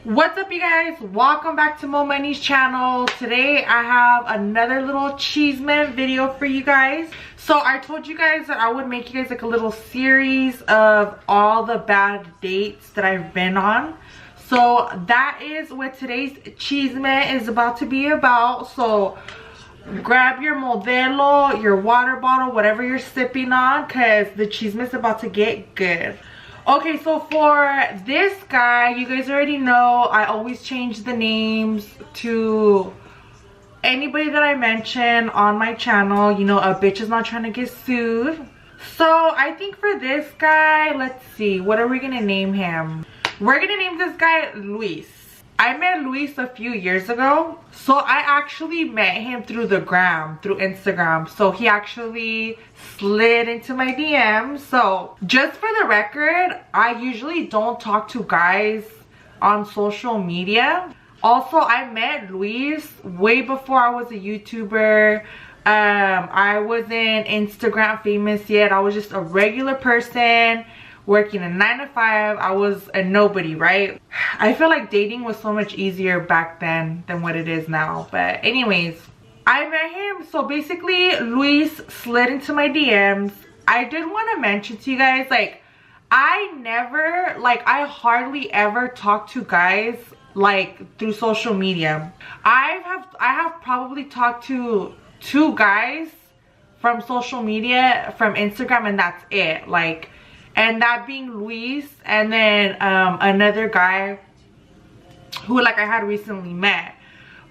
What's up, you guys? Welcome back to Mo Money's channel. Today I have another little cheeseman video for you guys. So I told you guys that I would make you guys like a little series of all the bad dates that I've been on. So that is what today's cheeseman is about to be about. So grab your Modelo, your water bottle, whatever you're sipping on, because the cheeseman is about to get good. Okay, so for this guy, you guys already know I always change the names to anybody that I mention on my channel. You know, a bitch is not trying to get sued. So I think for this guy, let's see, what are we gonna name him? We're gonna name this guy Luis. I met Luis a few years ago. So I actually met him through the gram, through Instagram. So he actually slid into my DMs. So just for the record, I usually don't talk to guys on social media. Also, I met Luis way before I was a YouTuber. I wasn't Instagram famous yet. I was just a regular person working a 9-to-5. I was a nobody, right? I feel like dating was so much easier back then than what it is now. But anyways, I met him. So basically, Luis slid into my DMs. I did want to mention to you guys, like, I hardly ever talk to guys like through social media. I have probably talked to 2 guys from social media, from Instagram, and that's it. Like, and that being Luis, and then another guy who like I had recently met.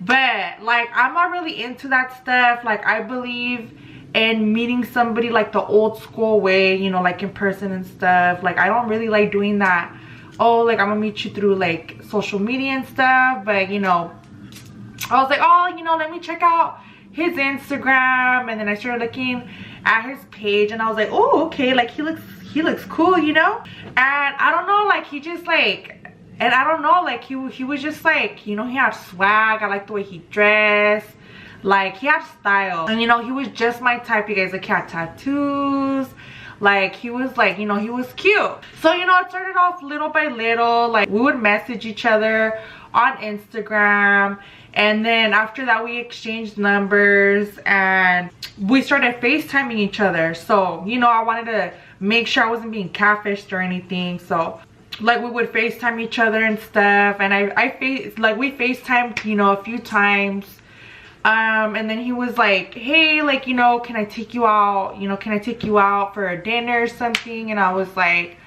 But like, I'm not really into that stuff. Like, I believe in meeting somebody like the old school way, you know, like in person and stuff. Like, I don't really like doing that, oh, like I'm gonna meet you through like social media and stuff. But you know, I was like, oh, you know, let me check out his Instagram. And then I started looking at his page, and I was like, oh, okay, like he looks cool, you know. And I don't know, like he just like, and I don't know, like he was just like, you know, he had swag. I like the way he dressed. Like, he had style, and you know, he was just my type, you guys. Like, he had tattoos. Like, he was like, you know, he was cute. So, you know, it started off little by little. Like, we would message each other on Instagram, and then after that we exchanged numbers and we started FaceTiming each other. So, you know, I wanted to make sure I wasn't being catfished or anything. So like, we would FaceTime each other and stuff, and we FaceTimed, you know, a few times. And then he was like, hey, like, you know, can I take you out, you know, can I take you out for a dinner or something? And I was like,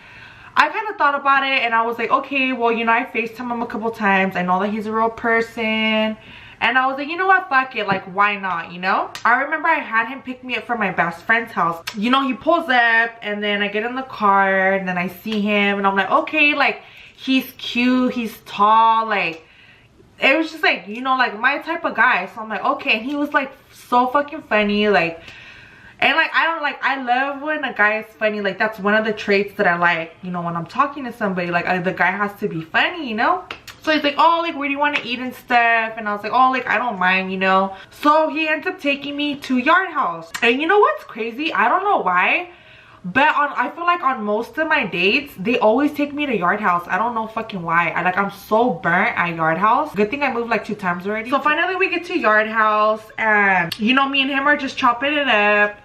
I kind of thought about it, and I was like, okay, well, you know, I FaceTime him a couple times. I know that he's a real person. And I was like, you know what, fuck it, like, why not, you know? I remember I had him pick me up from my best friend's house. You know, he pulls up, and then I get in the car, and then I see him, and I'm like, okay, like, he's cute, he's tall, like, it was just like, you know, like my type of guy. So I'm like, okay. And he was like so fucking funny, like, and like, I love when a guy is funny. Like, that's one of the traits that I like, you know, when I'm talking to somebody. Like, the guy has to be funny, you know. So he's like, oh, like, where do you want to eat and stuff? And I was like, oh, like, I don't mind, you know. So he ends up taking me to Yard House. And you know what's crazy? I don't know why, but I feel like on most of my dates, they always take me to Yard House. I don't know fucking why. I'm so burnt at Yard House. Good thing I moved like 2 times already. So finally we get to Yard House, and you know, me and him are just chopping it up.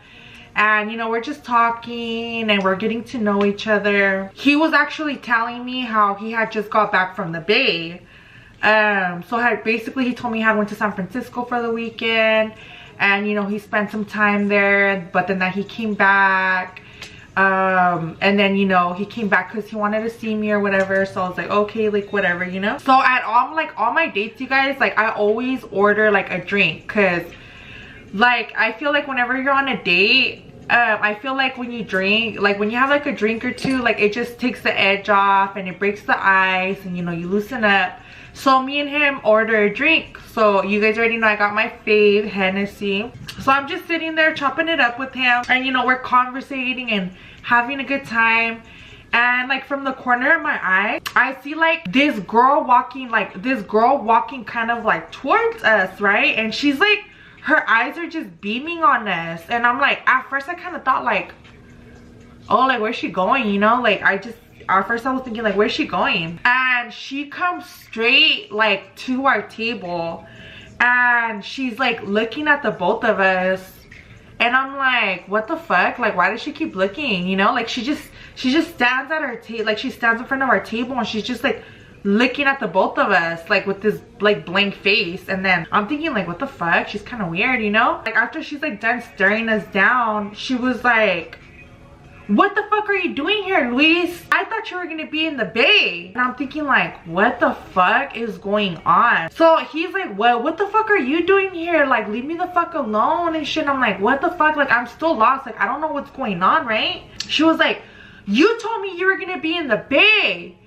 And you know, we're just talking and we're getting to know each other. He was actually telling me how he had just got back from the Bay. So basically he told me he had went to San Francisco for the weekend. And you know, he spent some time there, but then that he came back. And then, you know, he came back because he wanted to see me or whatever. So I was like, okay, like, whatever, you know. So at all my dates, you guys, like, I always order like a drink, because like, I feel like whenever you're on a date, I feel like when you drink, like when you have like a drink or two, like it just takes the edge off and it breaks the ice, and you know, you loosen up. So me and him order a drink. So you guys already know I got my fave, Hennessy. So I'm just sitting there chopping it up with him, and you know, we're conversating and having a good time. And like, from the corner of my eye, I see like this girl walking kind of like towards us, right? And she's like, her eyes are just beaming on us. And I'm like, at first I kind of thought like, oh, like, where's she going, you know? Like, at first I was thinking like, where's she going? And and she comes straight like to our table, and she's like looking at the both of us, and I'm like, what the fuck? Like, why does she keep looking? You know, like she just stands at our table, like she stands in front of our table, and she's just like looking at the both of us like with this like blank face. And then I'm thinking like, what the fuck? She's kind of weird, you know? Like after she's like done staring us down, she was like, what the fuck are you doing here, Luis? I thought you were gonna be in the bay. And I'm thinking like, what the fuck is going on? So he's like, well, what the fuck are you doing here? Like, leave me the fuck alone and shit. I'm like, what the fuck? Like, I'm still lost. Like, I don't know what's going on, right? She was like, you told me you were gonna be in the bay.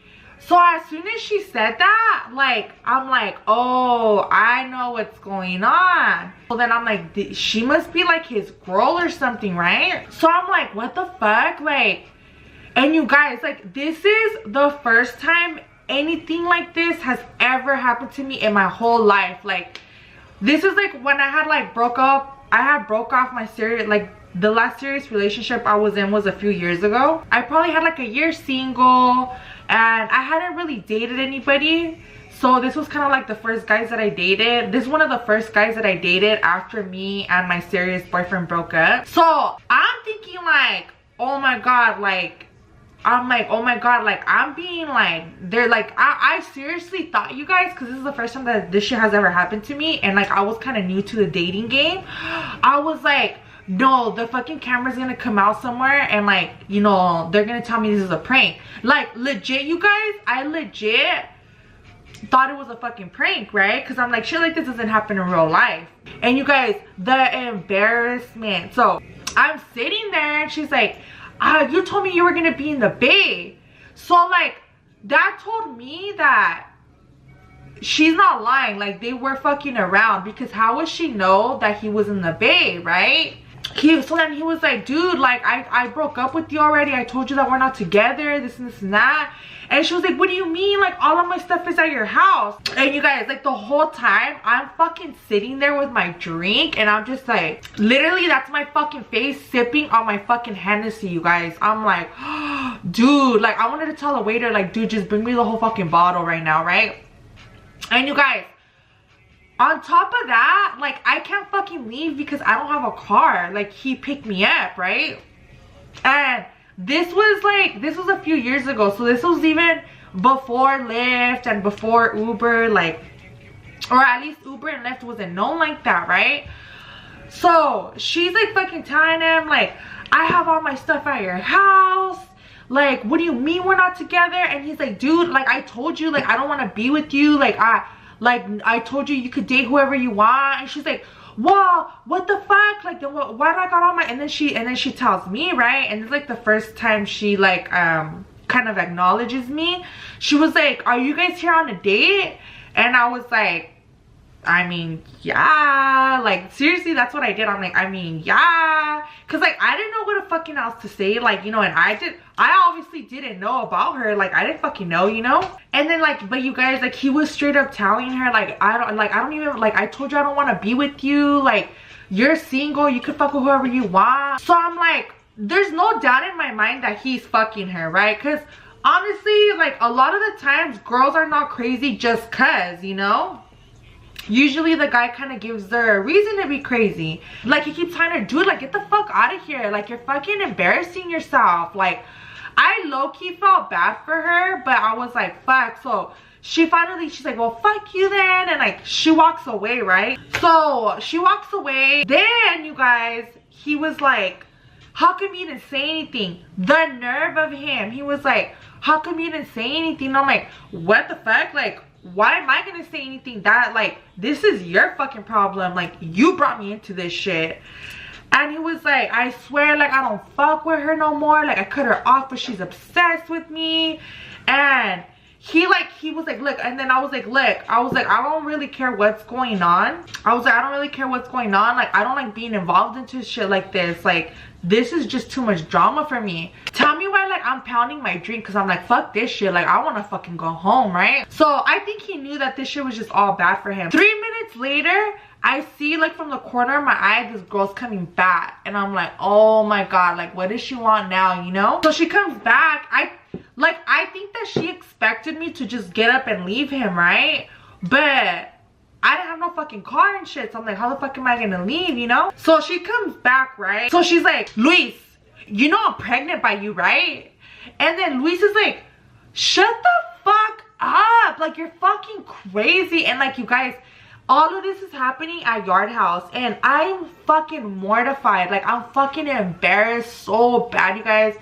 So as soon as she said that, like, I'm like, oh, I know what's going on. So then I'm like, she must be like his girl or something, right? So I'm like, what the fuck? Like, and you guys, like, this is the first time anything like this has ever happened to me in my whole life. Like, this is like when I had like broke off my serious, like, the last serious relationship I was in was a few years ago. I probably had like a year single, and I hadn't really dated anybody. So this was kind of like the first guys that I dated. This is one of the first guys that I dated after me and my serious boyfriend broke up. So I'm thinking like, oh my god, like, I'm like, oh my god, like, I'm being like, they're like, I seriously thought, you guys, because this is the first time that this shit has ever happened to me, and like I was kind of new to the dating game. I was like, no, the fucking camera's gonna come out somewhere, and like, you know, they're gonna tell me this is a prank. Like, legit, you guys, I legit thought it was a fucking prank, right? Because I'm like, shit like this doesn't happen in real life. And you guys, the embarrassment. So I'm sitting there, and she's like, you told me you were gonna be in the bay. So like, that told me that she's not lying. Like, they were fucking around, because how would she know that he was in the bay, right? So then he was like, dude, like, I broke up with you already. I told you that we're not together, this and this and that. And she was like, what do you mean? Like, all of my stuff is at your house. And you guys, like, the whole time I'm fucking sitting there with my drink, and I'm just like, literally, that's my fucking face sipping on my fucking Hennessy, you guys. I'm like, oh, dude, like, I wanted to tell the waiter, like, dude, just bring me the whole fucking bottle right now, right? And you guys, on top of that, like, I can't fucking leave because I don't have a car. Like, he picked me up, right? And this was a few years ago. So this was even before Lyft and before Uber, like, or at least Uber and Lyft wasn't known like that, right? So she's like fucking telling him, like, I have all my stuff at your house. Like, what do you mean we're not together? And he's like, dude, like, I told you, like, I don't want to be with you. Like, I told you you could date whoever you want. And she's like, wow, what the fuck? Like, then why did I got all my, and then she tells me, right? And it's like the first time she like kind of acknowledges me. She was like, are you guys here on a date? And I was like, I mean, yeah. Like, seriously, that's what I did. I'm like, I mean, yeah. Because, like, I didn't know what a fucking else to say. Like, you know, and I obviously didn't know about her. Like, I didn't fucking know, you know? And then, like, but you guys, like, he was straight up telling her, like, I don't even, like, I told you I don't want to be with you. Like, you're single. You could fuck with whoever you want. So I'm like, there's no doubt in my mind that he's fucking her, right? Because, honestly, like, a lot of the times, girls are not crazy just cause, you know? Usually the guy kind of gives her a reason to be crazy. Like, he keeps telling her, dude, like, get the fuck out of here. Like, you're fucking embarrassing yourself. Like, I low-key felt bad for her, but I was like, fuck. So she's like, well, fuck you then. And like, she walks away, right? So she walks away. Then, you guys, he was like, how come you didn't say anything? The nerve of him. He was like, how come you didn't say anything? And I'm like, what the fuck? Like, why am I gonna say anything? That, like, this is your fucking problem. Like, you brought me into this shit. And he was like, I swear, like, I don't fuck with her no more. Like, I cut her off, but she's obsessed with me. And he was like, look. And then I was like, look, I don't really care what's going on. I was like, I don't really care what's going on. Like, I don't like being involved into shit like this. Like, this is just too much drama for me. Tell me why, like, I'm pounding my drink, because I'm like, fuck this shit. Like, I want to fucking go home, right? So I think he knew that this shit was just all bad for him. 3 minutes later, I see, like, from the corner of my eye, this girl's coming back. And I'm like, oh my god, like, what does she want now, you know? So she comes back. I think that she expected me to just get up and leave him, right? But I didn't have no fucking car and shit. So I'm like, how the fuck am I gonna leave, you know? So she comes back, right? So she's like, Luis, you know I'm pregnant by you, right? And then Luis is like, shut the fuck up. Like, you're fucking crazy. And like, you guys, all of this is happening at Yard House. And I'm fucking mortified. Like, I'm fucking embarrassed so bad, you guys.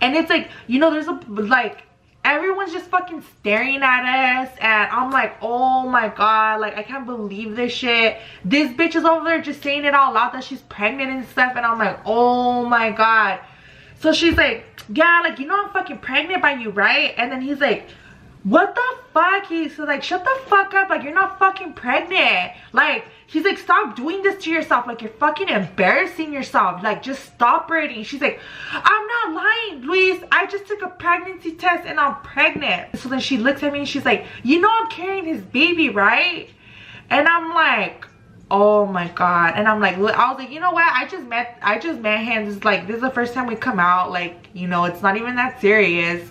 And it's like, you know, there's a, like, everyone's just fucking staring at us, and I'm like, oh my god, like, I can't believe this shit. This bitch is over there just saying it all out that she's pregnant and stuff, and I'm like, oh my god. So she's like, yeah, like, you know I'm fucking pregnant by you, right? And then he's like, what the fuck? He's like, shut the fuck up, like, you're not fucking pregnant. Like, he's like, stop doing this to yourself, like, you're fucking embarrassing yourself, like, just stop it. She's like, I'm not lying, Luis, I just took a pregnancy test and I'm pregnant. So then she looks at me and she's like, you know I'm carrying his baby, right? And I'm like, oh my god. And I'm like, I was like, you know what, I just met him. This is like, this is the first time we come out, like, you know, it's not even that serious.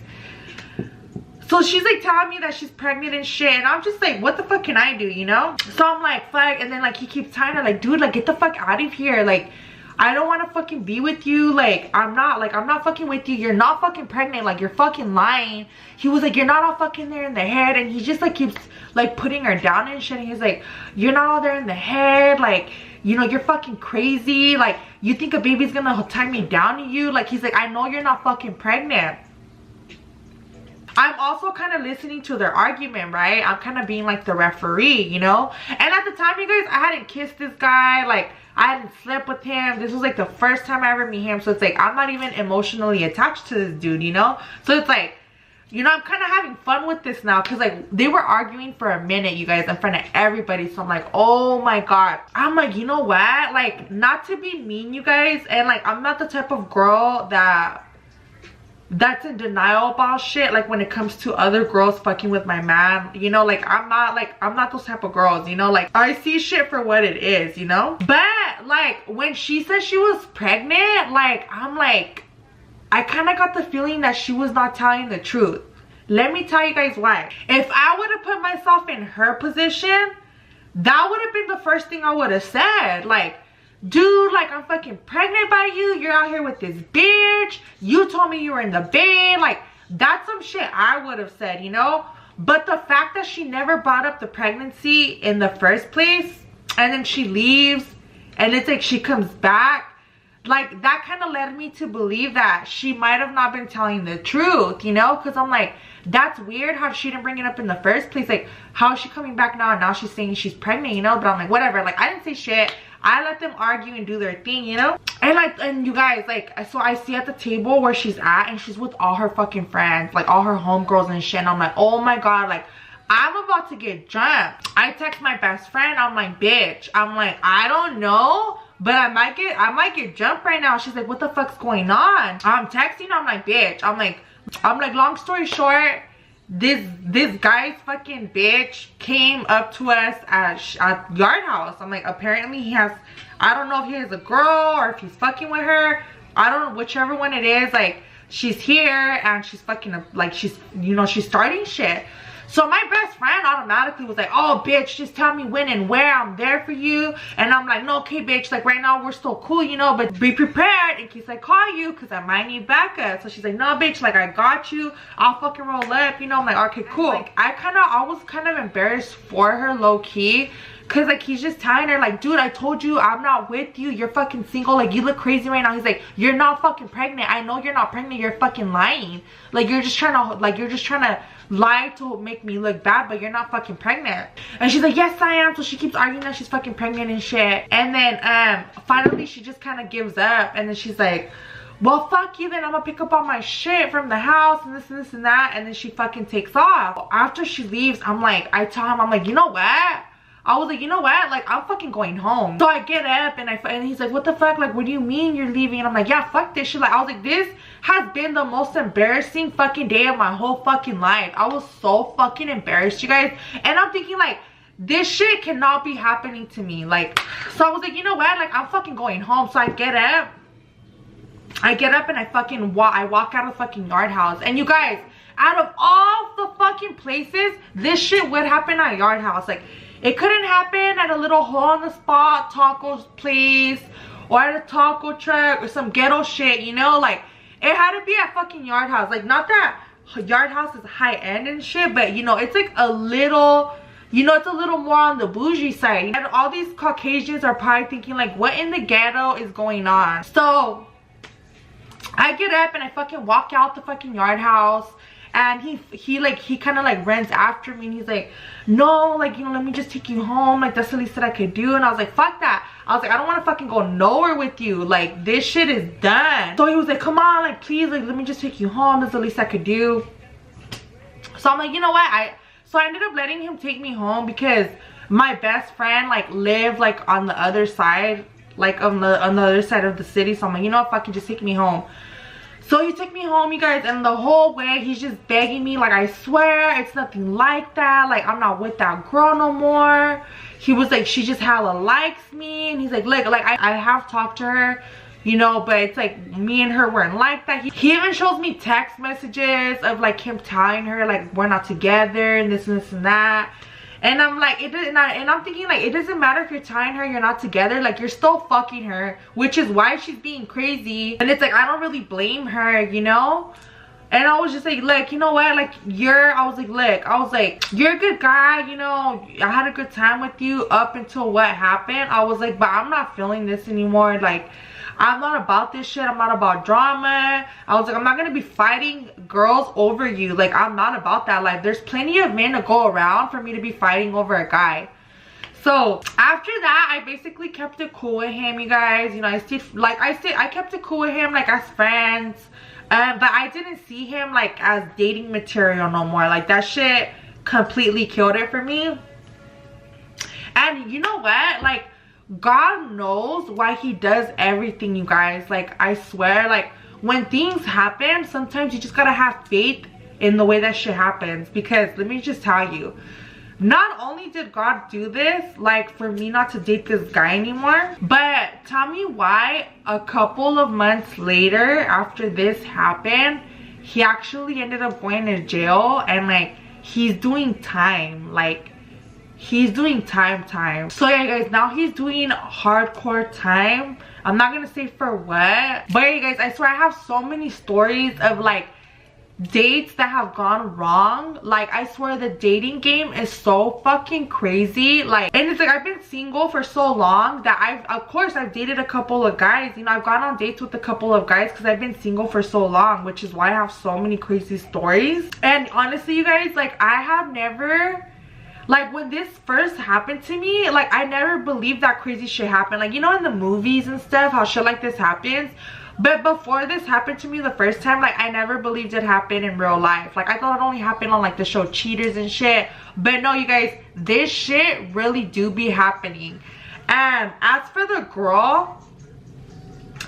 So she's like telling me that she's pregnant and shit, and I'm just like, what the fuck can I do, you know? So I'm like, fuck. And then like he keeps telling her, like, dude, like, get the fuck out of here, like, I don't want to fucking be with you, like, I'm not fucking with you, you're not fucking pregnant, like, you're fucking lying. He was like, you're not all fucking there in the head. And he just like keeps like putting her down and shit, and he's like, you're not all there in the head, like, you know, you're fucking crazy, like, you think a baby's gonna tie me down to you? Like, he's like, I know you're not fucking pregnant. I'm also kind of listening to their argument, right? I'm kind of being like the referee, you know? And at the time, you guys, I hadn't kissed this guy. Like, I hadn't slept with him. This was like the first time I ever meet him. So it's like, I'm not even emotionally attached to this dude, you know? So it's like, you know, I'm kind of having fun with this now. Because like, they were arguing for a minute, you guys, in front of everybody. So I'm like, oh my god. I'm like, you know what? Like, not to be mean, you guys. And like, I'm not the type of girl that's in denial about shit, like, when it comes to other girls fucking with my man, you know? Like, I'm not those type of girls, you know? Like, I see shit for what it is, you know? But like, when she said she was pregnant, like, I'm like, I kind of got the feeling that she was not telling the truth. Let me tell you guys why. If I would have put myself in her position, that would have been the first thing I would have said. Like, dude, like, I'm fucking pregnant by you, you're out here with this bitch, you told me you were in the bed. Like, that's some shit I would have said, you know? But the fact that she never brought up the pregnancy in the first place, and then she leaves, and it's like she comes back, like, that kind of led me to believe that she might have not been telling the truth, you know? Because I'm like, that's weird how she didn't bring it up in the first place. Like, how is she coming back now, and now she's saying she's pregnant, you know? But I'm like, whatever, like, I didn't say shit. I let them argue and do their thing, you know? And like, and you guys, like, so I see at the table where she's at, and she's with all her fucking friends, like all her homegirls and shit. And I'm like, oh my god, like, I'm about to get jumped. I text my best friend, I'm like, bitch, I'm like, I don't know, but I might get jumped right now. She's like, what the fuck's going on? I'm texting, I'm like, bitch, I'm like, long story short, this guy's fucking bitch came up to us at Yard House. I'm like, apparently he has, I don't know if he has a girl or if he's fucking with her, I don't know, whichever one it is. Like, she's here and she's fucking, like, she's, you know, she's starting shit. So my best friend automatically was like, oh bitch, just tell me when and where, I'm there for you. And I'm like, no, okay bitch, like, right now we're still cool, you know, but be prepared in case I call you, because I might need backup. So she's like, no bitch, like, I got you, I'll fucking roll up, you know. I'm like, okay, cool. Like, I was kind of embarrassed for her, low-key, because like, he's just telling her, like, dude, I told you I'm not with you, you're fucking single, like, you look crazy right now. He's like, you're not fucking pregnant, I know you're not pregnant, you're fucking lying, like, you're just trying to lie to make me look bad, but you're not fucking pregnant. And she's like, yes I am. So she keeps arguing that she's fucking pregnant and shit. And then finally she just kind of gives up, and then she's like, well fuck you then, I'm gonna pick up all my shit from the house and this and this and that. And then she fucking takes off. After she leaves, I'm like, I tell him, I'm like, you know what, I was like, you know what, like, I'm fucking going home. So I get up and he's like, what the fuck, like, what do you mean you're leaving? And I'm like, yeah, fuck this shit. Like, I was like, this has been the most embarrassing fucking day of my whole fucking life. I was so fucking embarrassed, you guys. And I'm thinking, like, this shit cannot be happening to me. Like, so I was like, you know what, like, I'm fucking going home. So I get up I get up and I walk out of the fucking Yard House. And you guys, out of all the fucking places, this shit would happen at Yard House. Like, it couldn't happen at a little hole in the spot taco place or at a taco truck or some ghetto shit, you know? Like, it had to be at fucking Yard House. Like, not that Yard House is high end and shit, but you know, it's like a little, you know, it's a little more on the bougie side. And all these Caucasians are probably thinking like, what in the ghetto is going on? So I get up and I fucking walk out the fucking Yard House, and he kind of like runs after me, and he's like, no, like, you know, let me just take you home, like that's the least that I could do. And I was like, fuck that. I was like, I don't want to fucking go nowhere with you, like this shit is done. So he was like, come on, like please, like let me just take you home, that's the least I could do. So I'm like, you know what, so I ended up letting him take me home, because my best friend like lived like on the other side, like on the other side of the city. So I'm like, you know what, fucking just take me home. So he took me home, you guys, and the whole way he's just begging me, like, I swear it's nothing like that, like I'm not with that girl no more. He was like, she just hella likes me, and he's like, look, like I have talked to her, you know, but it's like me and her weren't like that. He even shows me text messages of like him telling her like we're not together and this and this and that. And I'm like, and I'm thinking like, it doesn't matter if you're telling her you're not together, like you're still fucking her, which is why she's being crazy. And it's like, I don't really blame her, you know? And I was just like, look, you know what, like you're a good guy, you know, I had a good time with you up until what happened. I was like, but I'm not feeling this anymore. Like, I'm not about this shit. I'm not about drama. I was like, I'm not gonna be fighting girls over you. Like, I'm not about that life. There's plenty of men to go around for me to be fighting over a guy. So after that, I basically kept it cool with him, you guys. You know, I kept it cool with him, like as friends. But I didn't see him like as dating material no more. Like that shit completely killed it for me. And you know what, like God knows why he does everything, you guys. Like I swear, like when things happen, sometimes you just gotta have faith in the way that shit happens. Because let me just tell you, not only did God do this like for me not to date this guy anymore, but tell me why a couple of months later after this happened, he actually ended up going to jail, and like he's doing time. Like he's doing time. So yeah, guys, now he's doing hardcore time. I'm not gonna say for what, but yeah, you guys, I swear I have so many stories of like dates that have gone wrong. Like I swear the dating game is so fucking crazy. Like, and it's like I've been single for so long that of course I've dated a couple of guys, you know, I've gone on dates with a couple of guys because I've been single for so long, which is why I have so many crazy stories. And honestly, you guys, like I have never, like when this first happened to me, like I never believed that crazy shit happened. Like, you know, in the movies and stuff, how shit like this happens. But before this happened to me the first time, like I never believed it happened in real life. Like I thought it only happened on like the show Cheaters and shit. But no, you guys, this shit really do be happening. And as for the girl,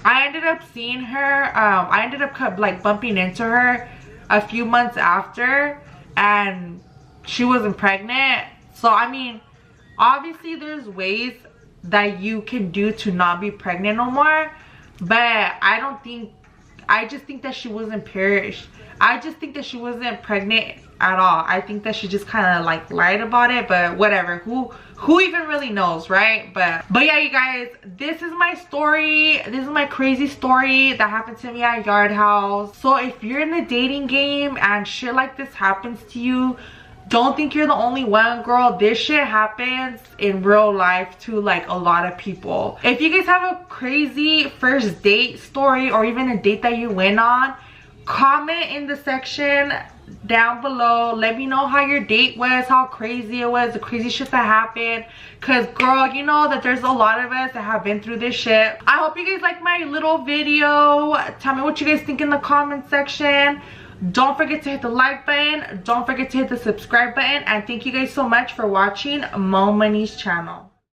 I ended up seeing her, I ended up like bumping into her a few months after, and she wasn't pregnant. So I mean, obviously there's ways that you can do to not be pregnant no more. But I just think that she wasn't I just think that she wasn't pregnant at all. I think that she just kind of like lied about it, but whatever. Who even really knows, right? But yeah, you guys, this is my story. This is my crazy story that happened to me at Yard House. So if you're in the dating game and shit like this happens to you, don't think you're the only one, girl. This shit happens in real life to like a lot of people. If you guys have a crazy first date story or even a date that you went on, comment in the section down below. Let me know how your date was, how crazy it was, the crazy shit that happened. Cause girl, you know that there's a lot of us that have been through this shit. I hope you guys like my little video. Tell me what you guys think in the comment section. Don't forget to hit the like button. Don't forget to hit the subscribe button. And thank you guys so much for watching Mo Money's channel.